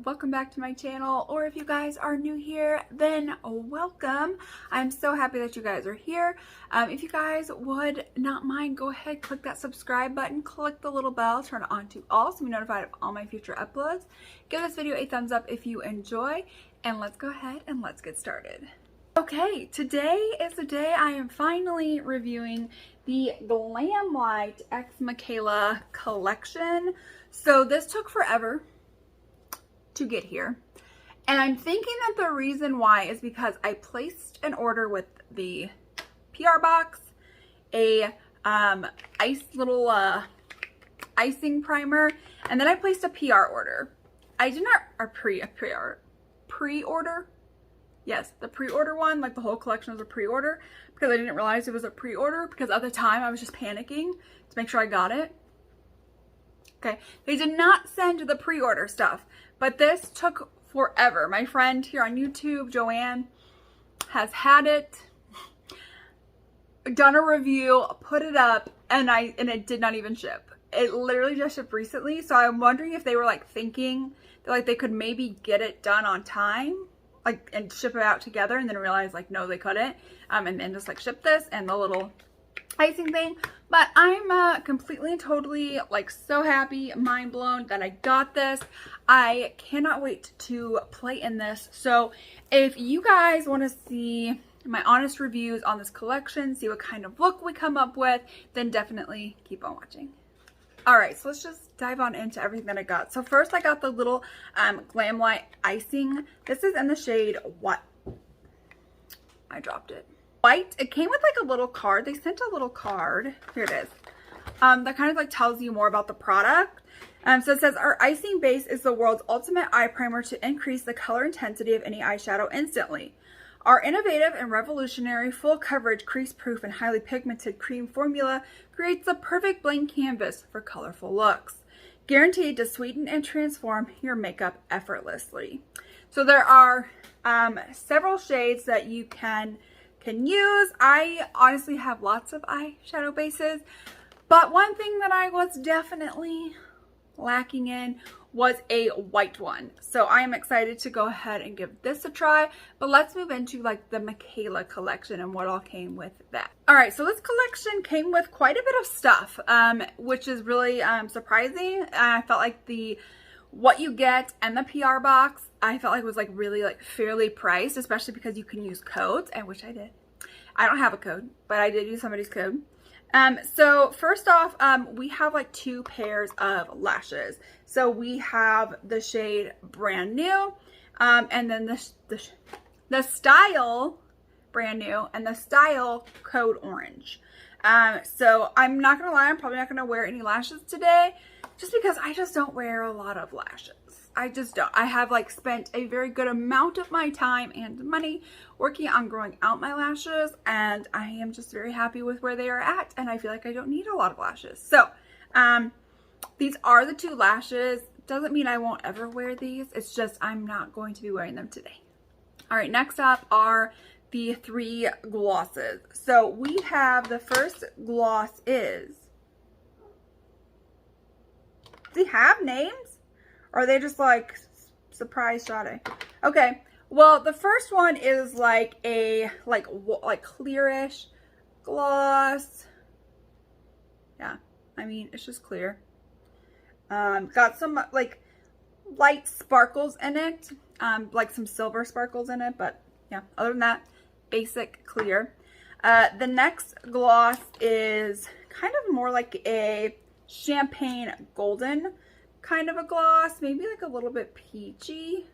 Welcome back to my channel, or if you guys are new here, then welcome. I'm so happy that you guys are here. If you guys would not mind, go ahead, click that subscribe button, click the little bell, turn it on to all so you're notified of all my future uploads. Give this video a thumbs up if you enjoy, and let's go ahead and let's get started. Okay, today is the day I am finally reviewing the GlamliteXMikayla collection. So this took forever to get here, and I'm thinking that the reason why is because I placed an order with the PR box, a little icing primer, and then I placed a PR order. I did not pre-order. Yes, the pre-order one, like the whole collection was a pre-order, because I didn't realize it was a pre-order, because at the time I was just panicking to make sure I got it. Okay, they did not send the pre-order stuff, but this took forever. My friend here on YouTube, Joanne, has had it, done a review, put it up, and it did not even ship. It literally just shipped recently, so I'm wondering if they were like thinking that like they could maybe get it done on time, like, and ship it out together, and then realize like no, they couldn't, and then just like ship this and the little icing thing. But I'm completely and totally like so happy, mind blown that I got this. I cannot wait to play in this. So if you guys want to see my honest reviews on this collection, see what kind of look we come up with, then definitely keep on watching. All right, so let's just dive on into everything that I got. So first I got the little Glamlite icing. This is in the shade what? I dropped it. White. It came with like a little card. They sent a little card. Here it is. That kind of like tells you more about the product. So it says, our icing base is the world's ultimate eye primer to increase the color intensity of any eyeshadow instantly. Our innovative and revolutionary full coverage, crease proof, and highly pigmented cream formula creates the perfect blank canvas for colorful looks. Guaranteed to sweeten and transform your makeup effortlessly. So there are several shades that you can use. I honestly have lots of eyeshadow bases, but one thing that I was definitely lacking in was a white one. So I am excited to go ahead and give this a try, but let's move into like the MIKAYLA collection and what all came with that. All right, so this collection came with quite a bit of stuff, which is really surprising. I felt like what you get and the PR box, I felt like was like really like fairly priced, especially because you can use codes, and which I did. I don't have a code, but I did use somebody's code. So first off, we have like two pairs of lashes. So we have the shade Brand New, and then the style Brand New, and the style Code Orange. So I'm not gonna lie, I'm probably not gonna wear any lashes today, just because I just don't wear a lot of lashes. I just don't. I have like spent a very good amount of my time and money working on growing out my lashes, and I am just very happy with where they are at, and I feel like I don't need a lot of lashes. So these are the two lashes. Doesn't mean I won't ever wear these. It's just I'm not going to be wearing them today. All right, next up are the three glosses. So we have the first gloss is, do they have names? Or are they just like surprise shotting? Okay, well the first one is like a like clearish gloss. Yeah, I mean it's just clear. Got some like light sparkles in it, like some silver sparkles in it, but yeah, other than that, basic clear. The next gloss is kind of more like a champagne golden kind of a gloss, maybe like a little bit peachy.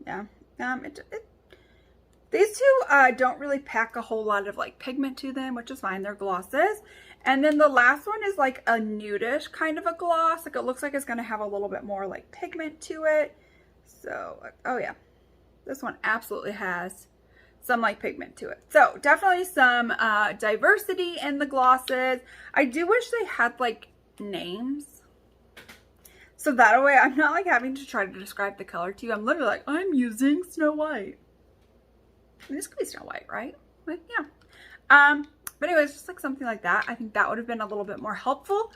Yeah, these two don't really pack a whole lot of like pigment to them, which is fine. They're glosses. And then the last one is like a nudish kind of a gloss. Like it looks like it's going to have a little bit more like pigment to it. So, oh yeah, this one absolutely has some like pigment to it. So definitely some diversity in the glosses. I do wish they had like names, so that way I'm not like having to try to describe the color to you. I'm literally like, I'm using Snow White. And this could be Snow White, right? Like, yeah. But anyways, just like something like that. I think that would have been a little bit more helpful.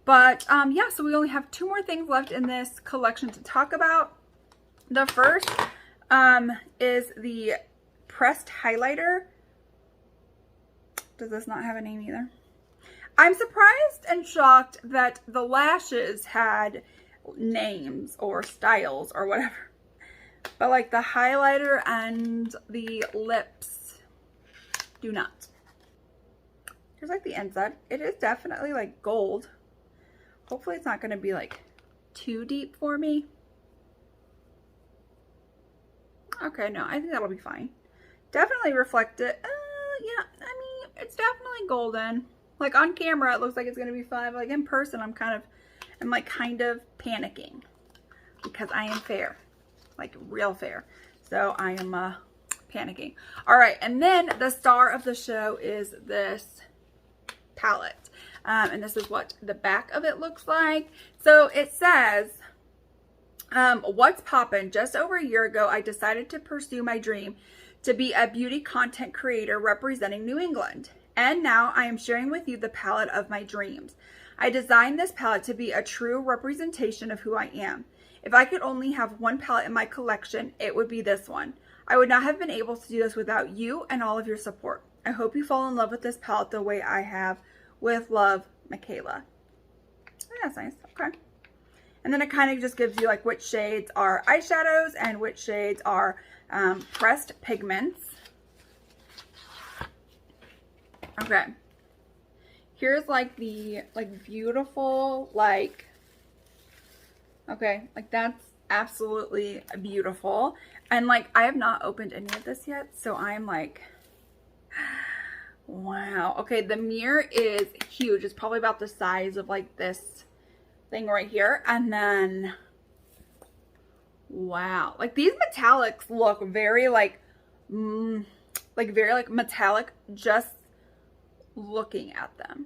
But yeah, so we only have 2 more things left in this collection to talk about. The first is the pressed highlighter. Does this not have a name either? I'm surprised and shocked that the lashes had names or styles or whatever. But like the highlighter and the lips do not. Here's like the inside. It is definitely like gold. Hopefully it's not going to be like too deep for me. Okay, no, I think that'll be fine. Definitely reflected. Yeah, I mean, it's definitely golden. Like on camera, it looks like it's going to be 5. Like in person, I'm kind of panicking because I am fair, like real fair. So I am panicking. All right, and then the star of the show is this palette. And this is what the back of it looks like. So it says, what's poppin'? Just over a year ago, I decided to pursue my dream to be a beauty content creator representing New England. And now I am sharing with you the palette of my dreams. I designed this palette to be a true representation of who I am. If I could only have one palette in my collection, it would be this one. I would not have been able to do this without you and all of your support. I hope you fall in love with this palette the way I have. With love, Michaela. Oh, that's nice. Okay. And then it kind of just gives you like which shades are eyeshadows and which shades are pressed pigments. Okay. Here's like the beautiful okay, like that's absolutely beautiful. And like I have not opened any of this yet, so I'm like, wow. Okay, the mirror is huge. It's probably about the size of like this thing right here. And then, wow. Like these metallics look very very metallic just looking at them.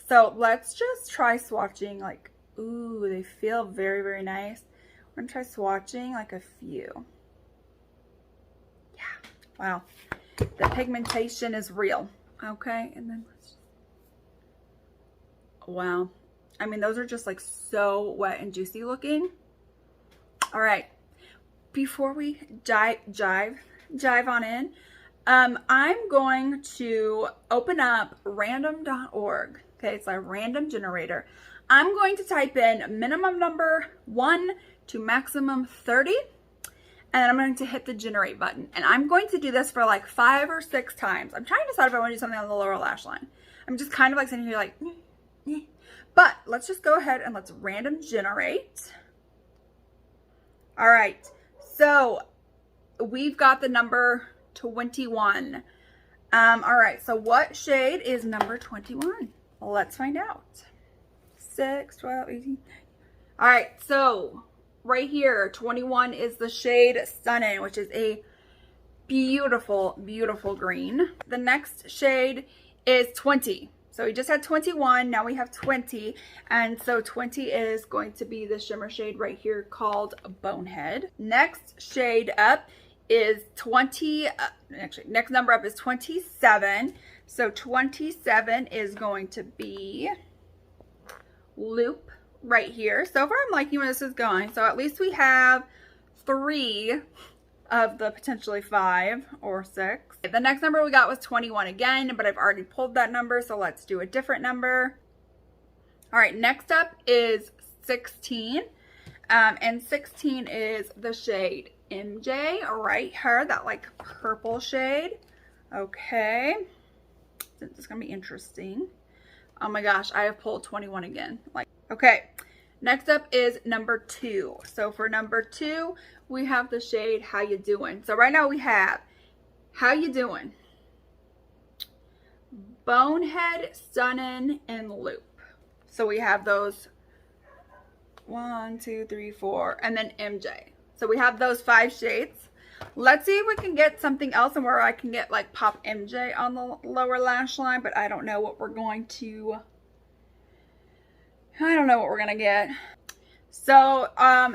So let's just try swatching like, ooh, they feel very, very nice. We're gonna try swatching like a few. Yeah, wow. The pigmentation is real. Okay, and then let's, wow. I mean, those are just like so wet and juicy looking. All right, before we jive on in, I'm going to open up random.org. Okay, it's a random generator. I'm going to type in minimum number 1 to maximum 30. And then I'm going to hit the generate button. And I'm going to do this for like 5 or 6 times. I'm trying to decide if I want to do something on the lower lash line. I'm just kind of like sitting here like, but let's just go ahead and let's random generate. All right. So we've got the number 21. All right. So what shade is number 21? Well, let's find out. 6, 12, 18. All right. So right here, 21 is the shade Stunning, which is a beautiful, beautiful green. The next shade is 20. So we just had 21, now we have 20. And so 20 is going to be the shimmer shade right here called Bonehead. Next shade up is 20, actually next number up is 27. So 27 is going to be Loop right here. So far I'm liking where this is going. So at least we have 3 of the potentially 5 or 6. The next number we got was 21 again, but I've already pulled that number, so let's do a different number. All right, next up is 16. And 16 is the shade MJ right here, that like purple shade. Okay, this is gonna be interesting. Oh my gosh, I have pulled 21 again. Like, okay, next up is number 2. So for number 2, we have the shade How You Doing. So right now we have How You Doing, Bonehead, Stunning, and Loop. So we have those 1, 2, 3, 4, and then MJ. So we have those 5 shades. Let's see if we can get something else and where I can get like Pop MJ on the lower lash line, but I don't know what we're going to, get. So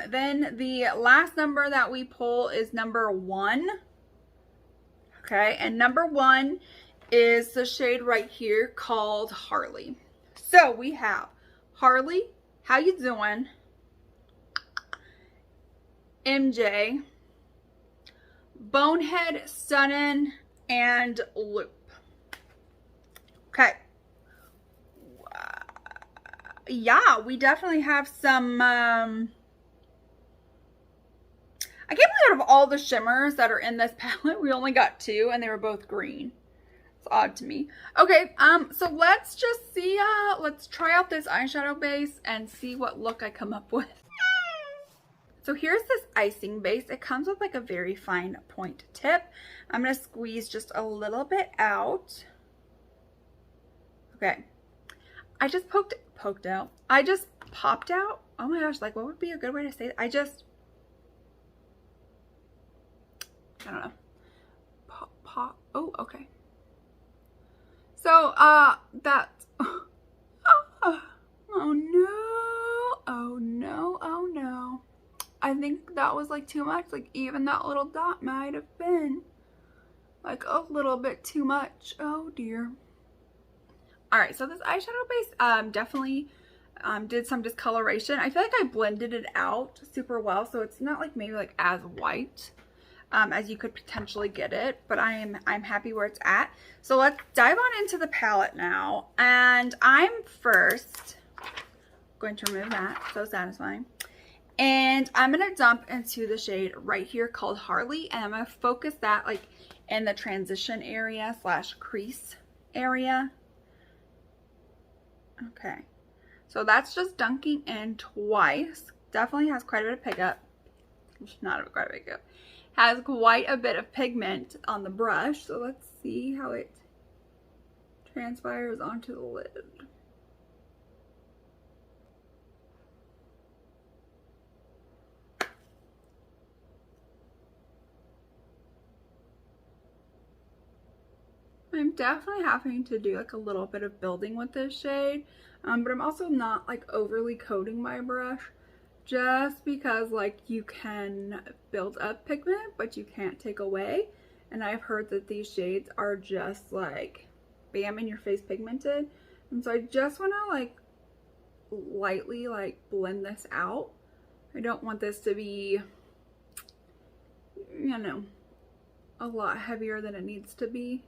then the last number that we pull is number 1. Okay, and number 1 is the shade right here called Harley. So we have Harley, How You Doing, MJ, Bonehead, Stunnin', and Loop. Okay. Yeah, we definitely have some, I can't believe out of all the shimmers that are in this palette, we only got 2 and they were both green. It's odd to me. Okay, so let's just see, let's try out this eyeshadow base and see what look I come up with. So here's this icing base. It comes with like a very fine point tip. I'm going to squeeze just a little bit out. Okay. I just poked out. I just popped out. Oh my gosh, like what would be a good way to say it? I don't know. Pop. Oh, okay. So, that's, oh no. Oh no, oh no. I think that was like too much. Like even that little dot might have been like a little bit too much. Oh dear. All right, so this eyeshadow base definitely did some discoloration. I feel like I blended it out super well, so it's not like maybe like as white as you could potentially get it, but I'm happy where it's at. So let's dive on into the palette now, and I'm first going to remove that. So satisfying. And I'm going to dump into the shade right here called Harley, and I'm going to focus that like in the transition area / crease area. Okay, so that's just dunking in twice. Definitely has quite a bit of pickup. Not quite a bit of pickup. Has quite a bit of pigment on the brush. So let's see how it transpires onto the lid. I'm definitely having to do like a little bit of building with this shade, but I'm also not like overly coating my brush, just because like you can build up pigment but you can't take away, and I've heard that these shades are just like bam in your face pigmented, and so I just want to like lightly like blend this out. I don't want this to be, you know, a lot heavier than it needs to be.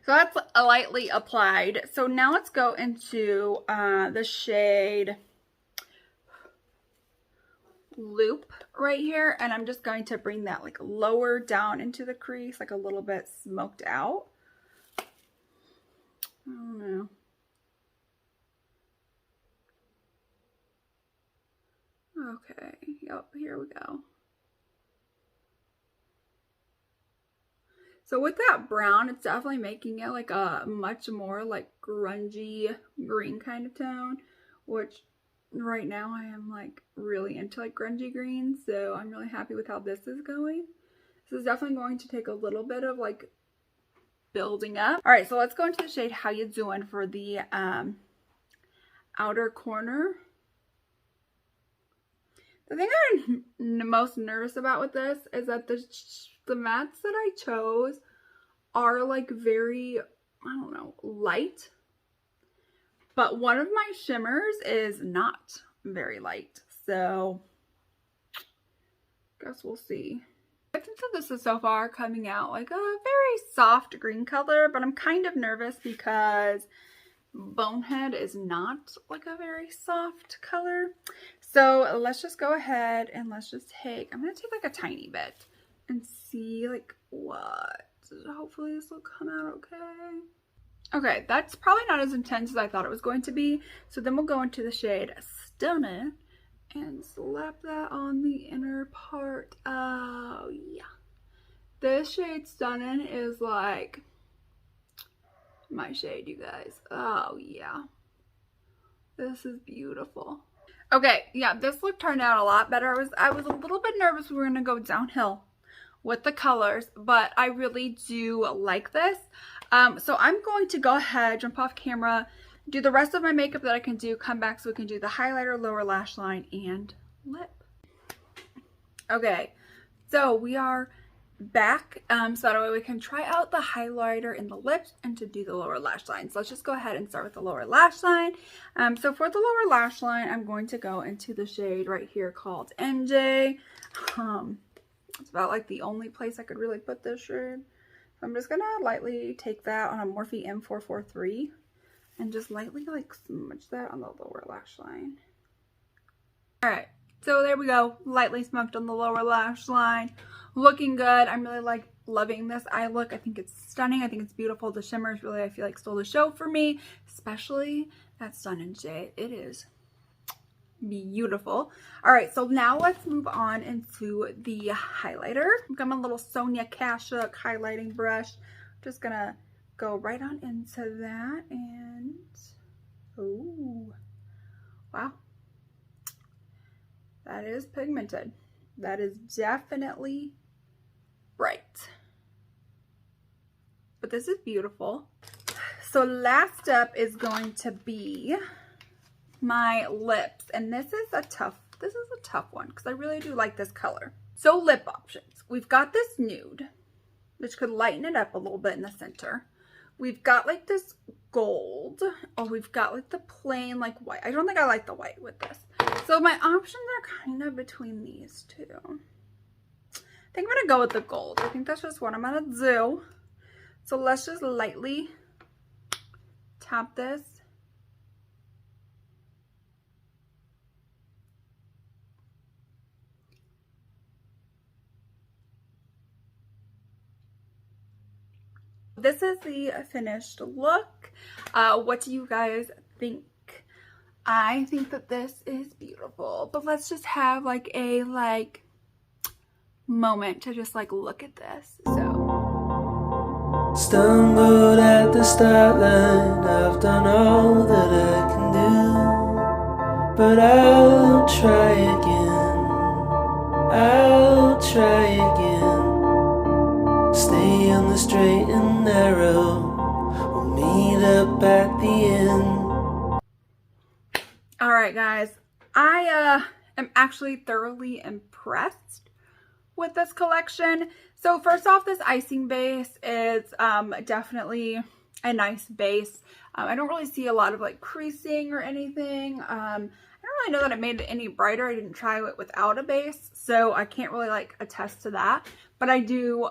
So that's lightly applied. So now let's go into the shade Loop right here. And I'm just going to bring that like lower down into the crease, like a little bit smoked out. I don't know. Okay, yep, here we go. So with that brown, it's definitely making it like a much more like grungy green kind of tone, which right now I am like really into like grungy greens, so I'm really happy with how this is going. This is definitely going to take a little bit of like building up. All right, so let's go into the shade How You Doing for the outer corner. The thing I'm most nervous about with this is that the mattes that I chose are like very, I don't know, light. But one of my shimmers is not very light. So, guess we'll see. I think that this is so far coming out like a very soft green color, but I'm kind of nervous because Bonehead is not like a very soft color. So let's just go ahead and let's just take, I'm going to take like a tiny bit and see like what, hopefully this will come out okay. Okay, that's probably not as intense as I thought it was going to be. So then we'll go into the shade Stunnin' and slap that on the inner part. Oh yeah. This shade Stunnin' is like my shade, you guys. Oh yeah. This is beautiful. Okay, yeah, this look turned out a lot better. I was a little bit nervous we were gonna go downhill with the colors, but I really do like this. So I'm going to go ahead, jump off camera, do the rest of my makeup that I can do, come back so we can do the highlighter, lower lash line, and lip. Okay, so we are back, so that way we can try out the highlighter in the lips and to do the lower lash line. So let's just go ahead and start with the lower lash line. So for the lower lash line, I'm going to go into the shade right here called NJ. It's about like the only place I could really put this shade. So I'm just gonna lightly take that on a Morphe M443 and just lightly like smudge that on the lower lash line. All right, so there we go, lightly smoked on the lower lash line. Looking good. I'm really loving this eye look. I think it's stunning. I think it's beautiful. The shimmers really, I feel like, stole the show for me, especially that stunning shade. It is beautiful. All right, so now let's move on into the highlighter. I've got my little Sonia Kashuk highlighting brush. Just gonna go right on into that, and oh wow, that is pigmented. That is definitely bright, but this is beautiful. So last up is going to be my lips, and this is a tough one because I really do like this color. So lip options, we've got this nude, which could lighten it up a little bit in the center. We've got like this gold, or we've got like the plain like white. I don't think I like the white with this. So my options are kind of between these two. I think I'm gonna go with the gold. I think that's just what I'm gonna do. So let's just lightly tap this. This is the finished look. What do you guys think? I think that this is beautiful, but let's just have like a moment to just like look at this. So stumbled at the start line, I've done all that I can do, but I'll try again, I'll try again. Stay on the straight and narrow, we'll meet up at the end. All right, guys, I am actually thoroughly impressed with this collection. So first off, this icing base is definitely a nice base. I don't really see a lot of like creasing or anything. I don't really know that it made it any brighter. I didn't try it without a base, so I can't really like attest to that. But I do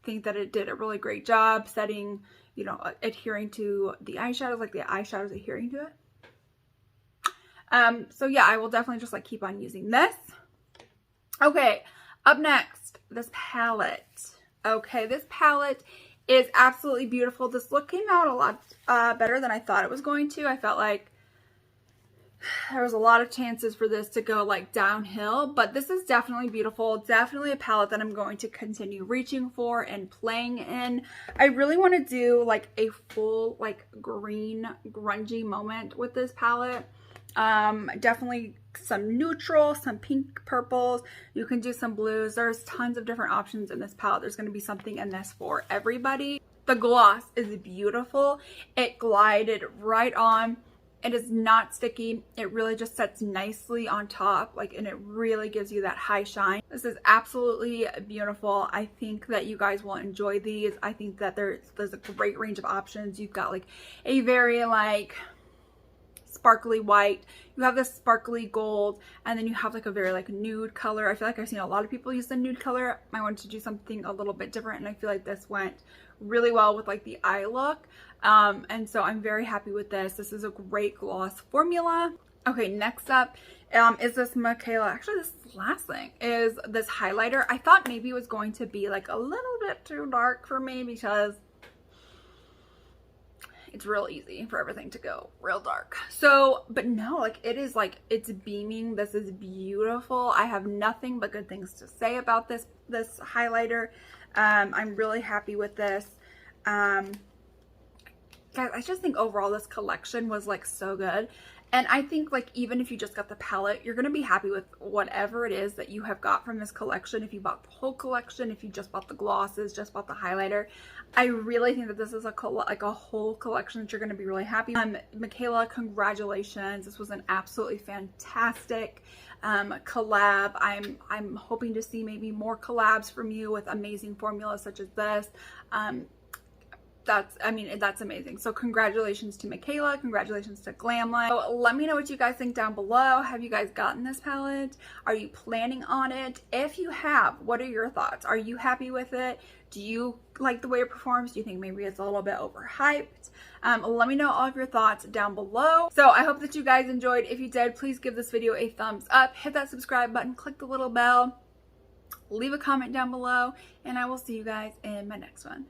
think that it did a really great job setting, you know, adhering to the eyeshadows, like the eyeshadows adhering to it. So yeah, I will definitely just like keep on using this. Okay, up next, this palette. Okay, this palette is absolutely beautiful. This look came out a lot better than I thought it was going to. I felt like there was a lot of chances for this to go like downhill, but this is definitely beautiful. Definitely a palette that I'm going to continue reaching for and playing in. I really want to do like a full like green grungy moment with this palette. Definitely some neutral, some pink purples. You can do some blues. There's tons of different options in this palette. There's going to be something in this for everybody. The gloss is beautiful. It glided right on. It is not sticky. It really just sets nicely on top, like, and it really gives you that high shine. This is absolutely beautiful. I think that you guys will enjoy these. I think that there's a great range of options. You've got like a very like sparkly white, you have this sparkly gold, and then you have like a very like nude color. I feel like I've seen a lot of people use the nude color. I wanted to do something a little bit different, and I feel like this went really well with like the eye look. And so I'm very happy with this. This is a great gloss formula. Okay, next up is this MIKAYLA. Actually, this last thing is this highlighter. I thought maybe it was going to be like a little bit too dark for me because it's real easy for everything to go real dark. So, but no, like it is like, it's beaming. This is beautiful. I have nothing but good things to say about this highlighter. I'm really happy with this. Guys, I just think overall this collection was like so good. And I think like even if you just got the palette, you're going to be happy with whatever it is that you have got from this collection. If you bought the whole collection, if you just bought the glosses, just bought the highlighter, I really think that this is a whole collection that you're going to be really happy. Michaela, congratulations. This was an absolutely fantastic collab. I'm hoping to see maybe more collabs from you with amazing formulas such as this. That's amazing. So congratulations to Michaela, congratulations to Glamlite. So let me know what you guys think down below. Have you guys gotten this palette? Are you planning on it? If you have, what are your thoughts? Are you happy with it? Do you like the way it performs? Do you think maybe it's a little bit overhyped? Let me know all of your thoughts down below. So I hope that you guys enjoyed. If you did, please give this video a thumbs up, hit that subscribe button, click the little bell, leave a comment down below, and I will see you guys in my next one.